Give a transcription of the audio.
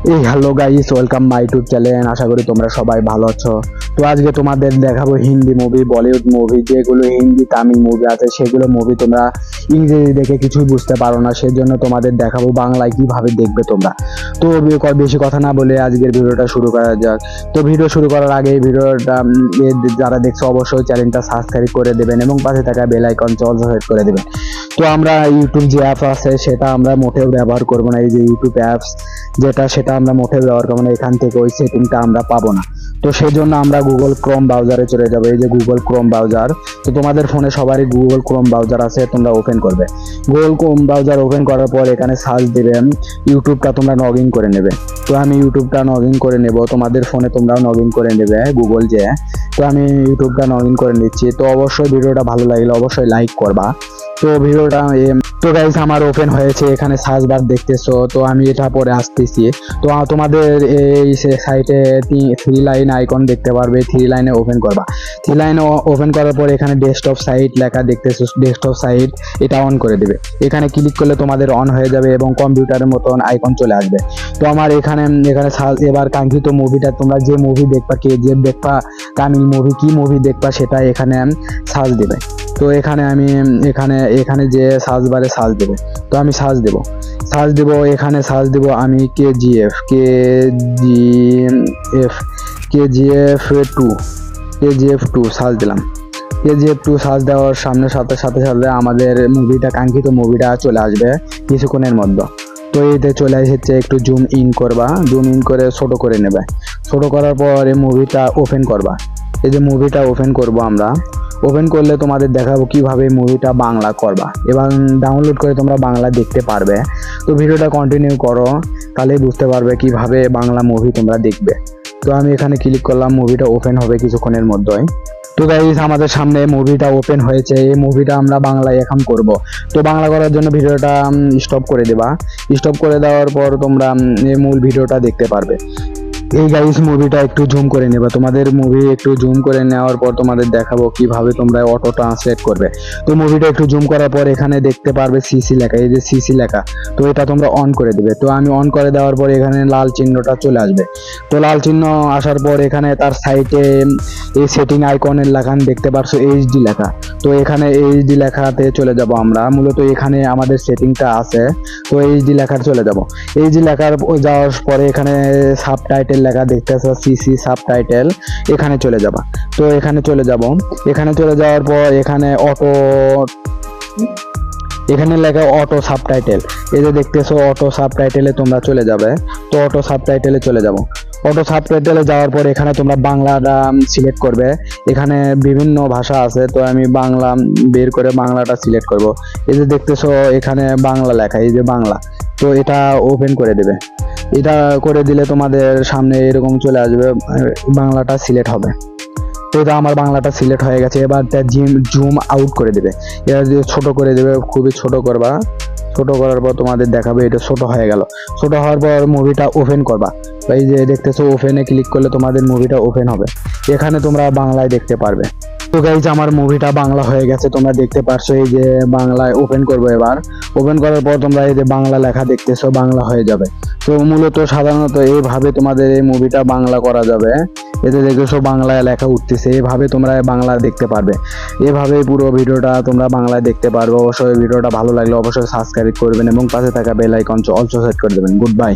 এই hello guys, welcome my YouTube channel. আশা করি তোমরা সবাই ভালো আছো। তো আজকে তোমাদের দেখাবো হিন্দি মুভি, বলিউড মুভি, যেগুলো হিন্দি তামিল মুভি আছে সেগুলো মুভি তোমরা ইংরেজি দেখে কিছুই বুঝতে পারো না, সেজন্য তোমাদের দেখাবো বাংলায় কিভাবে দেখবে তোমরা। তো বেশি কথা না বলে আজকের ভিডিওটা শুরু করা যাক। তো ভিডিও শুরু করার আগে এই ভিডিওটা যারা দেখছো অবশ্যই চ্যানেলটা সাবস্ক্রাইব করে দেবেন এবং পাশে থাকা বেল আইকন অল সেট করে দেবেন। তো আমরা ইউটিউব যে অ্যাপ আছে সেটা আমরা মোটেও ব্যবহার করবো না। এই যে ইউটিউব অ্যাপস সেটা আমরা মোটেও ব্যবহার করবো না, এখান থেকে ওই সেটিংটা আমরা পাবো না। তো সেই জন্য আমরা গুগল ক্রোম ব্রাউজারে চলে যাবো। এই যে গুগল ক্রোম ব্রাউজার, তো তোমাদের ফোনে সবারই গুগল ক্রোম ব্রাউজার আছে, তোমরা ওপেন করবে। গুগল ক্রোম ব্রাউজার ওপেন করার পর এখানে সার্চ দিবে, ইউটিউবটা তোমরা লগ ইন করে নেবে। তো আমি ইউটিউবটা লগ ইন করে নেব, তোমাদের ফোনে তোমরাও লগ ইন করে নেবে গুগল যে। তো আমি ইউটিউবটা লগ ইন করে নিচ্ছি। তো অবশ্যই ভিডিওটা ভালো লাগলে অবশ্যই লাইক করবা। তো ভিডিওটা তো গাইস আমার ওপেন হয়েছে, এখানে সার্চ বার দেখতেছো। তো আমি এটা পরে আসতেছি। তো তোমাদের এই সাইটে থ্রি লাইন আইকন দেখতে পারবে, থ্রি লাইনে ওপেন করবা। থ্রি লাইনে ওপেন করার পর এখানে ডেস্কটপ সাইট লেখা দেখতেছো, ডেস্কটপ সাইট এটা অন করে দেবে। এখানে ক্লিক করলে তোমাদের অন হয়ে যাবে এবং কম্পিউটারের মতন আইকন চলে আসবে। তো আমার এখানে এবার কাঙ্ক্ষিত মুভিটা, তোমরা যে মুভি দেখবা, KGF দেখবা, তামিল মুভি, কি মুভি দেখবা সেটা এখানে সার্চ দেবে। তো এখানে আমি এখানে যে সার্চ বারে সার্চ দেবো। তো আমি সার্চ দেবো এখানে সার্চ দেবো আমি KGF 2 সার্চ দিলাম। KGF 2 সার্চ দেওয়ার সাথে সাথে আমাদের কাঙ্ক্ষিত মুভিটা চলে আসবে কিছুক্ষণের মধ্যে। তো এইতে চলে এসেছে, একটু জুম ইন করবা, জুম ইন করে ছোট করে নেবে। ছোট করার পর এই মুভিটা ওপেন করবা। এই যে মুভিটা ওপেন করব আমরা, ওপেন করলে তোমাদের দেখাবো কিভাবে মুভিটা বাংলা করবা এবং ডাউনলোড করে তোমরা বাংলা দেখতে পারবে। তো ভিডিওটা কন্টিনিউ করো, তাহলেই বুঝতে পারবে কিভাবে বাংলা মুভি তোমরা দেখবে। তো আমি এখানে ক্লিক করলাম, মুভিটা ওপেন হবে কিছুক্ষণের মধ্যেই। তো গাইস আমাদের সামনে মুভিটা ওপেন হয়েছে, এই মুভিটা আমরা বাংলায় এখন করব। তো বাংলা করার জন্য ভিডিওটা স্টপ করে দেবা। স্টপ করে দেওয়ার পর তোমরা এই মূল ভিডিওটা দেখতে পারবে। এই গাইস মুভিটা একটু জুম করে নেবা, তোমাদের মুভি একটু জুম করে নেওয়ার পর তোমাদের দেখাবো কিভাবে তোমরা অটো ট্রান্সলেট করবে। তো মুভিটা একটু জুম করার পর এখানে দেখতে পারবে সিসি লেখা, এই যে সিসি লেখা, তো এটা তোমরা অন করে দেবে। তো আমি অন করে দেওয়ার পর এখানে লাল চিহ্নটা চলে আসবে। তো লাল চিহ্ন আসার পর এখানে তার সাইটে এই সেটিং আইকনের লেখা দেখতে পারছো HD লেখা। তো এখানে HD লেখাতে চলে যাব আমরা, মূলত এখানে আমাদের সেটিংটা আছে। তো HD লেখার চলে যাব। HD লেখার যাওয়ার পরে এখানে সাবটাইটেল লেখা দেখতেছো, CC সাবটাইটেল, এখানে চলে যাবা। তো এখানে চলে যাব। এখানে চলে যাওয়ার পর এখানে লেখা অটো সাবটাইটেল, এই যে দেখতেছো অটো সাবটাইটেলে তোমরা চলে যাবে। তো অটো সাবটাইটেলে চলে যাব। অটো সাবটাইটেলে যাওয়ার পর এখানে তোমরা বাংলাটা সিলেক্ট করবে। এখানে বিভিন্ন ভাষা আছে, তো আমি বাংলা বের করে বাংলাটা সিলেক্ট করব। এই যে দেখতেছো এখানে বাংলা লেখা, এই যে বাংলা, তো এটা ওপেন করে দেবে। এটা করে দিলে তোমাদের সামনে এরকম চলে আসবে, বাংলাটা সিলেক্ট হবে। তো এটা আমার বাংলাটা সিলেক্ট হয়ে গেছে। এবার জুম আউট করে দেবে, এটা ছোট করে দেবে, খুবই ছোট করবা। ছোট করার পর তোমাদের দেখাবে এটা ছোট হয়ে গেল। ছোট হওয়ার পর মুভিটা ওপেন করবা। এই যে দেখতেছো ওপেনে ক্লিক করলে তোমাদের মুভিটা ওপেন হবে, এখানে তোমরা বাংলায় দেখতে পারবে। তো গাইজ আমার মুভিটা বাংলা হয়ে গেছে, তোমরা দেখতে পারছো। এই যে বাংলায় ওপেন করবো। এবার ওপেন করার পর তোমরা এই যে বাংলা লেখা দেখতেছো, বাংলা হয়ে যাবে। তো মূলত সাধারণত এইভাবে তোমাদের এই মুভিটা বাংলা করা যাবে। এতে দেখেছো বাংলায় লেখা উঠতেছে, এইভাবে তোমরা বাংলা দেখতে পারবে। এভাবে পুরো ভিডিওটা তোমরা বাংলায় দেখতে পারবে। অবশ্যই ভিডিওটা ভালো লাগলে অবশ্যই সাবস্ক্রাইব করবেন এবং পাশে থাকা বেল আইকন অল সেট করে দেবেন। Good bye.